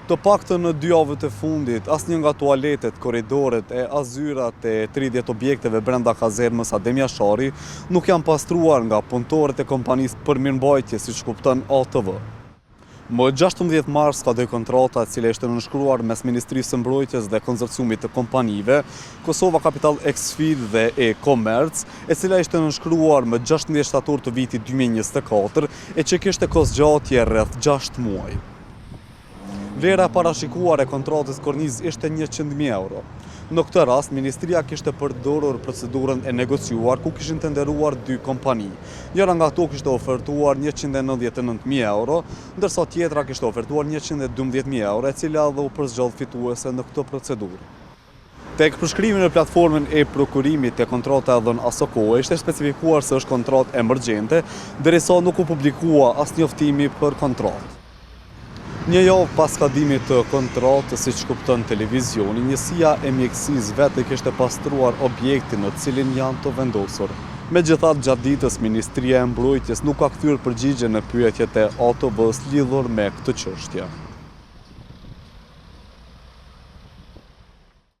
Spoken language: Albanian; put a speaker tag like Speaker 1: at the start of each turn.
Speaker 1: Të paktën në 2 javët e fundit, asnjë nga tualetet, korridoret e azyrat e 30 objekteve brenda kazermës Adem Jashari nuk janë pastruar nga punëtorët e kompanisë për mirëmbajtje, siç kupton ATV. Më 16 mars ka dhe kontrata e cila ishte nënshkruar mes Ministrisë së Mbrojtjes dhe Konsorciumit të kompanive, Kosova Capital Exfid dhe e-Commerce, e cila ishte nënshkruar më 16 shtator të vitit 2024 e që kishte kosgjatje rreth 6 muaj. Vlera parashikuar e kontratës kornizë ishte 100.000 euro. Në këtë rast, Ministria kishte përdorur procedurën e negociuar ku kishin tenderuar 2 kompani. Njëra nga ato kishte ofertuar 199.000 euro, ndërsa tjetra kishte ofertuar 112.000 euro, e cila dhe u përzgjodh fituese në këtë procedurë. Tek përshkrimi në platformën e prokurimit e kontrata e dhënë Asokoe ishte specifikuar se është kontratë emergjente, derisa nuk u publikua as njoftimi për kontratë. Një javë pas kadimit të kontratës, siç kupton televizioni, njësia e mjekësisë vetë kishte pastruar objektin në cilin janë të vendosur. Megjithatë, gjatë ditës, Ministria e Mbrojtjes nuk ka kthyer përgjigje në pyetjet e ATV-s lidhur me këtë çështje.